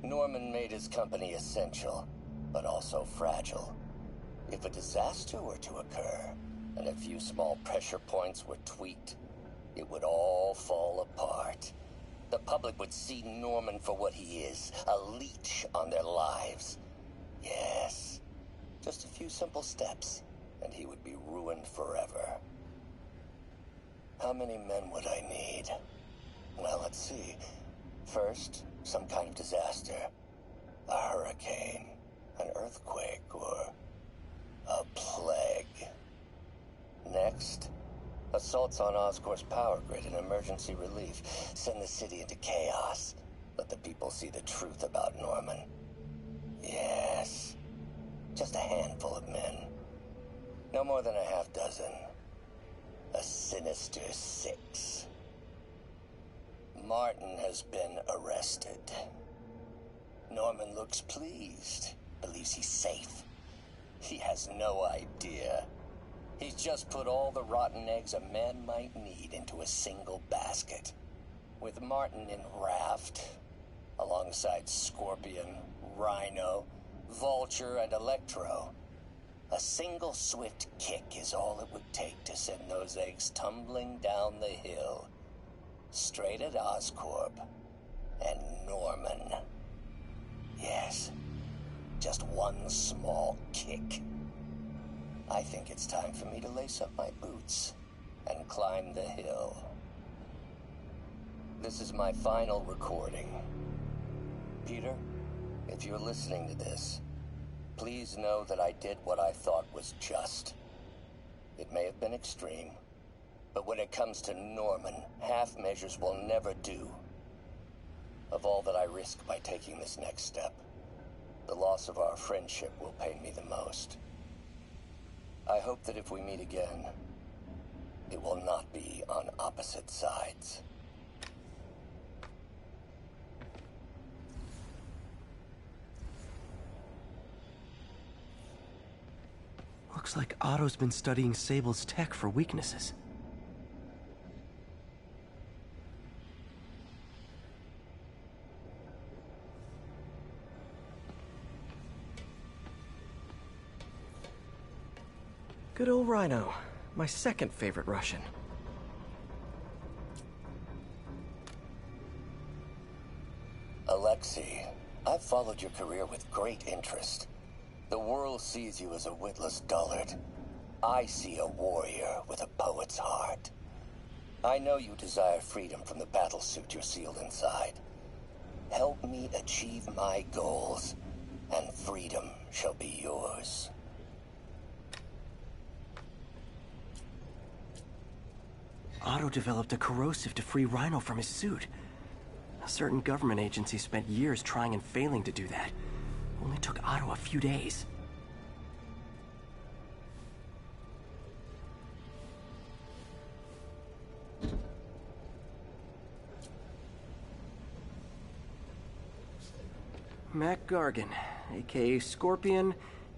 Norman made his company essential, but also fragile. If a disaster were to occur, and a few small pressure points were tweaked, it would all fall apart. The public would see Norman for what he is, a leech on their lives. Yes, just a few simple steps, and he would be ruined forever. How many men would I need? Well, let's see. First, some kind of disaster. A hurricane, an earthquake, or a plague. Next, assaults on Oscorp's power grid and emergency relief. Send the city into chaos. Let the people see the truth about Norman. Yes, just a handful of men. No more than a half dozen. A sinister 6. Martin has been arrested. Norman looks pleased, believes he's safe. He has no idea. He's just put all the rotten eggs a man might need into a single basket. With Martin in raft, alongside Scorpion, Rhino, Vulture, and Electro, a single swift kick is all it would take to send those eggs tumbling down the hill, straight at Oscorp and Norman. Yes, just one small kick. I think it's time for me to lace up my boots and climb the hill. This is my final recording. Peter, if you're listening to this, please know that I did what I thought was just. It may have been extreme, but when it comes to Norman, half measures will never do. Of all that I risk by taking this next step, the loss of our friendship will pain me the most. I hope that if we meet again, it will not be on opposite sides. Looks like Otto's been studying Sable's tech for weaknesses. Good old Rhino, my second favorite Russian. Alexei, I've followed your career with great interest. The world sees you as a witless dullard. I see a warrior with a poet's heart. I know you desire freedom from the battlesuit you're sealed inside. Help me achieve my goals, and freedom shall be yours. Otto developed a corrosive to free Rhino from his suit. A certain government agency spent years trying and failing to do that. Only took Otto a few days. Mac Gargan, aka Scorpion,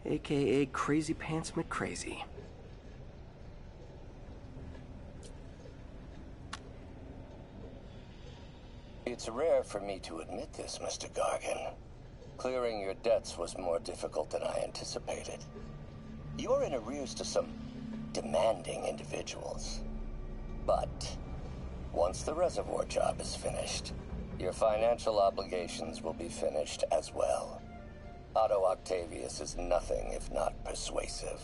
aka Crazy Pants McCrazy. It's rare for me to admit this, Mr. Gargan. Clearing your debts was more difficult than I anticipated. You're in arrears to some demanding individuals. But once the reservoir job is finished, your financial obligations will be finished as well. Otto Octavius is nothing if not persuasive.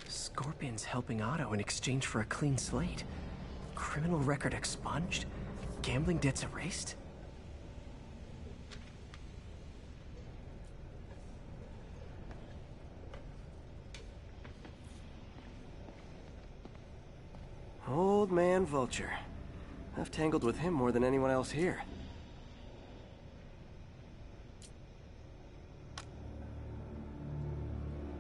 Scorpion's helping Otto in exchange for a clean slate. Criminal record expunged? Gambling debts erased? Old man Vulture. I've tangled with him more than anyone else here.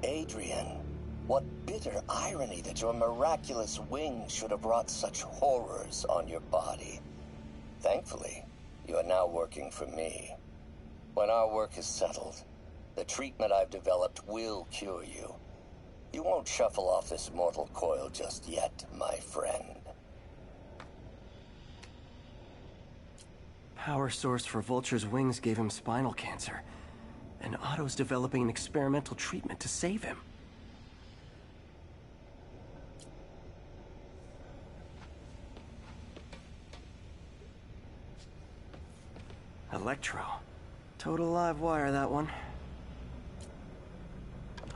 Adrian, what bitter irony that your miraculous wings should have brought such horrors on your body. Thankfully, you are now working for me. When our work is settled, the treatment I've developed will cure you. You won't shuffle off this mortal coil just yet, my friend. Power source for Vulture's wings gave him spinal cancer, and Otto's developing an experimental treatment to save him. Electro. Total live wire, that one.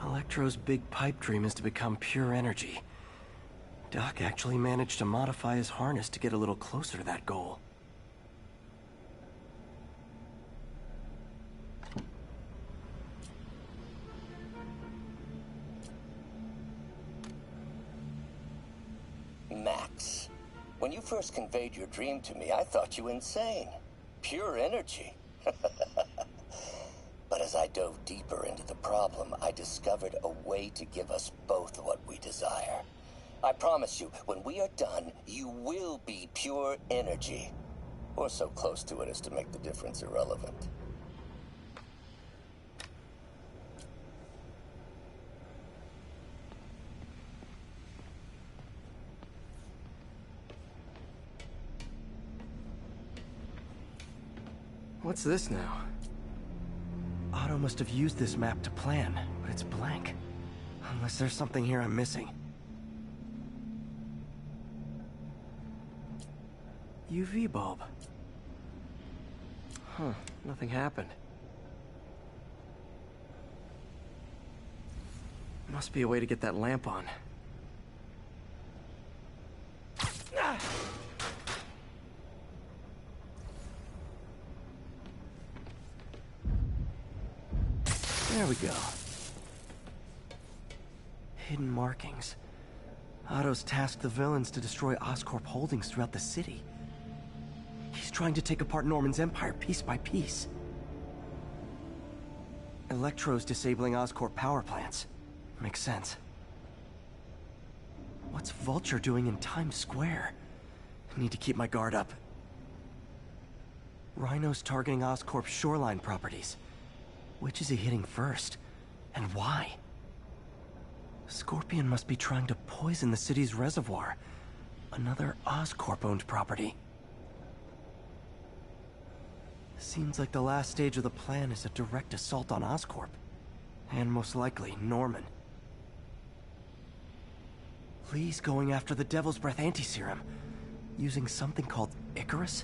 Electro's big pipe dream is to become pure energy. Doc actually managed to modify his harness to get a little closer to that goal. Max, when you first conveyed your dream to me, I thought you insane. Pure energy. But as I dove deeper into the problem, I discovered a way to give us both what we desire. I promise you, when we are done, you will be pure energy. Or so close to it as to make the difference irrelevant. What's this now? Otto must have used this map to plan, but it's blank. Unless there's something here I'm missing. UV bulb. Huh, nothing happened. Must be a way to get that lamp on. There we go. Hidden markings. Otto's tasked the villains to destroy Oscorp holdings throughout the city. He's trying to take apart Norman's empire piece by piece. Electro's disabling Oscorp power plants. Makes sense. What's Vulture doing in Times Square? I need to keep my guard up. Rhino's targeting Oscorp's shoreline properties. Which is he hitting first? And why? Scorpion must be trying to poison the city's reservoir. Another Oscorp-owned property. Seems like the last stage of the plan is a direct assault on Oscorp. And most likely, Norman. Lee's going after the Devil's Breath anti-serum, using something called Icarus?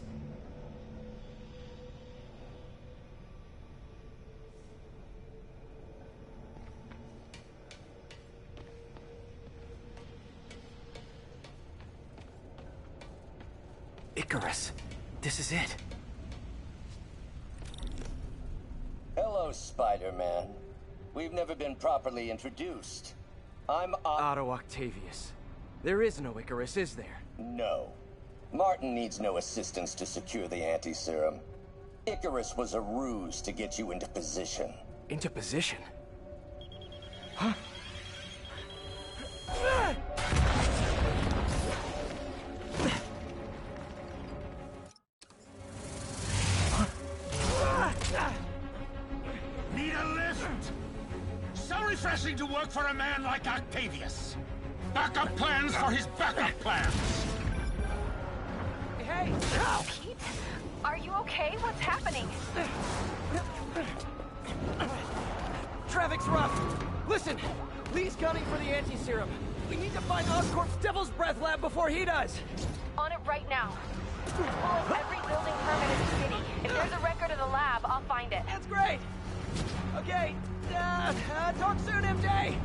Icarus. This is it. Hello, Spider-Man. We've never been properly introduced. I'm Otto Octavius. There is no Icarus, is there? No. Martin needs no assistance to secure the anti-serum. Icarus was a ruse to get you into position. Into position? Huh? Need a lift? So refreshing to work for a man like Octavius. Backup plans for his backup plans. Hey! Pete? Are you okay? What's happening? Traffic's rough. Listen, Lee's gunning for the anti-serum. We need to find Oscorp's Devil's Breath lab before he does. On it right now. Pull up every building permit in the city. If there's a record of the lab, I'll find it. That's great. Okay, talk soon, MJ.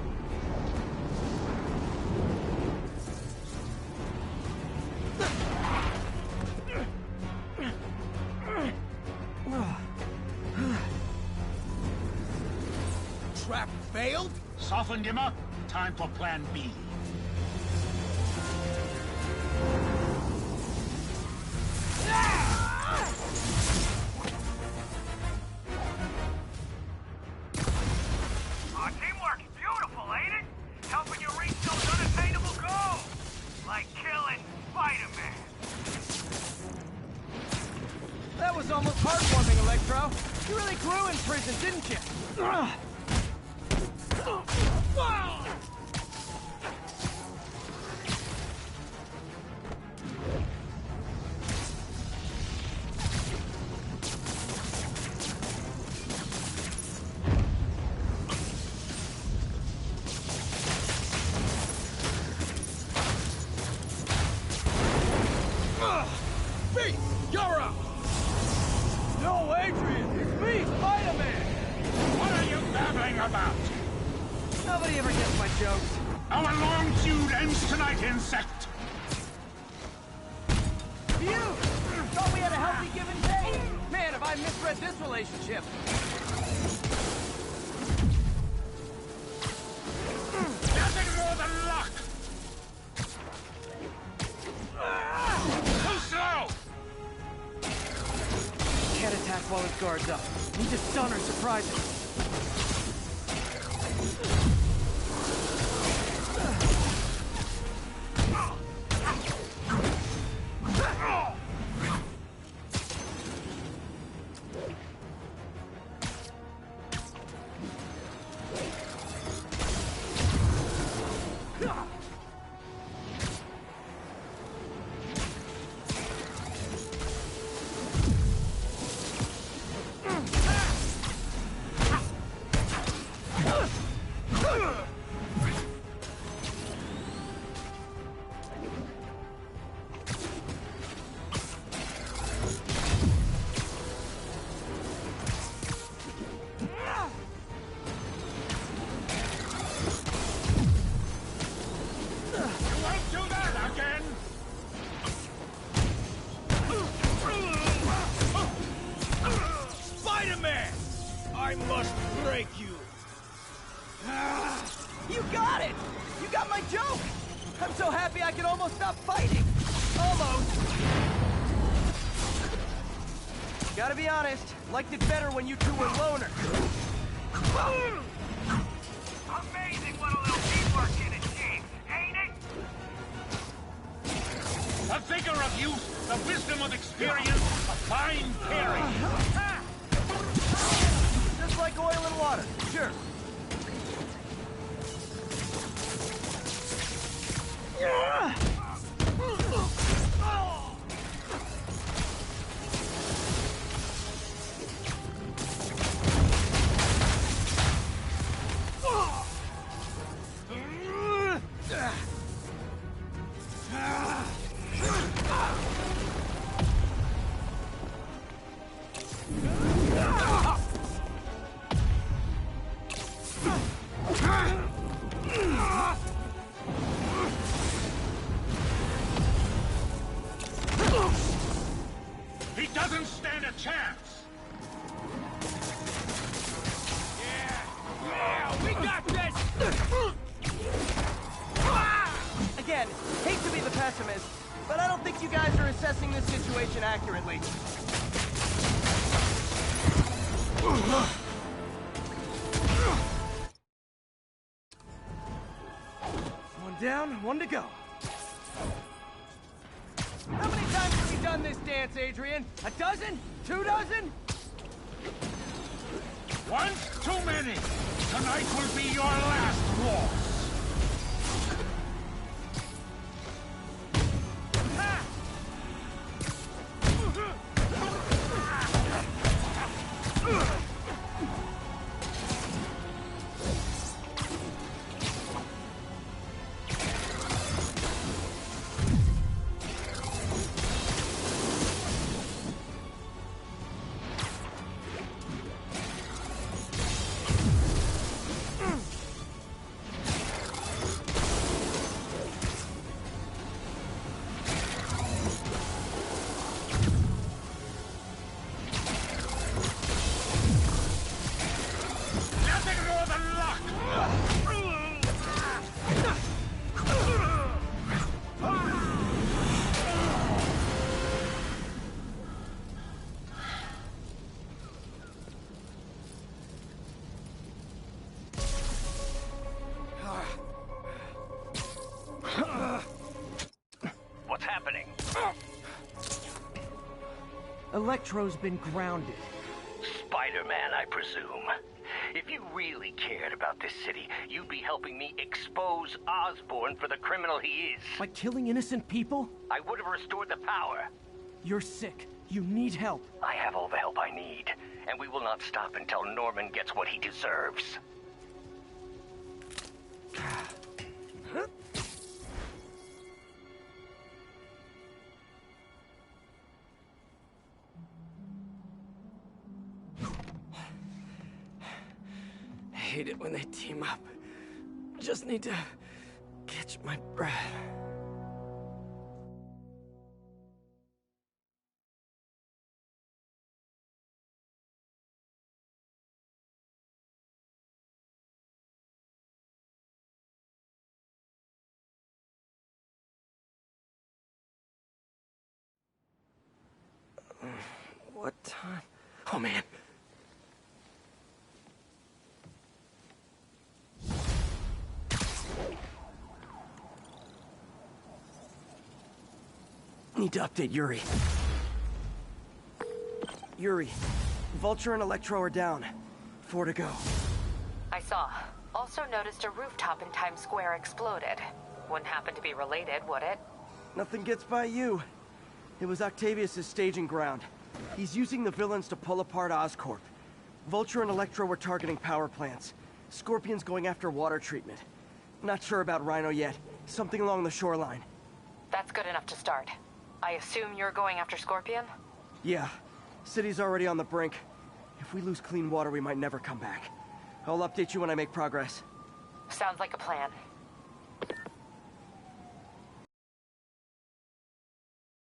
Trap failed? Softened him up. Time for plan B. Our teamwork's beautiful, ain't it? Helping you reach those unattainable goals. Like killing Spider-Man. That was almost heartwarming, Electro. You really grew in prison, didn't you? Nobody ever gets my jokes. Our long feud ends tonight, insect! You! Thought we had a healthy give and take? Man, have I misread this relationship. Nothing more than luck! Too slow! Can't attack while his guard's up. Need to stun or surprise him. Spider-Man! I must break you! You got it! You got my joke! I'm so happy I can almost stop fighting! Almost! Gotta be honest, liked it better when you two were loners. Amazing what a little teamwork can achieve, ain't it? The vigor of youth, the wisdom of experience, a fine pairing. Just like oil and water, sure. He doesn't stand a chance! Yeah, we got this! Again, hate to be the pessimist, but I don't think you guys are assessing this situation accurately. One down, one to go. How many times have we done this dance, Adrian? A dozen? 2 dozen? Once too many! Tonight will be your last waltz! What's happening? Electro's been grounded. Spider-Man, I presume. If you really cared about this city, you'd be helping me expose Osborn for the criminal he is. By killing innocent people? I would have restored the power. You're sick. You need help. I have all the help I need, and we will not stop until Norman gets what he deserves. I hate it when they team up. Just need to catch my breath. What time? Oh, man. Need to update Yuri. Yuri, Vulture and Electro are down. 4 to go. I saw. Also noticed a rooftop in Times Square exploded. Wouldn't happen to be related, would it? Nothing gets by you. It was Octavius' staging ground. He's using the villains to pull apart Oscorp. Vulture and Electro were targeting power plants. Scorpion's going after water treatment. Not sure about Rhino yet. Something along the shoreline. That's good enough to start. I assume you're going after Scorpion? Yeah. City's already on the brink. If we lose clean water, we might never come back. I'll update you when I make progress. Sounds like a plan.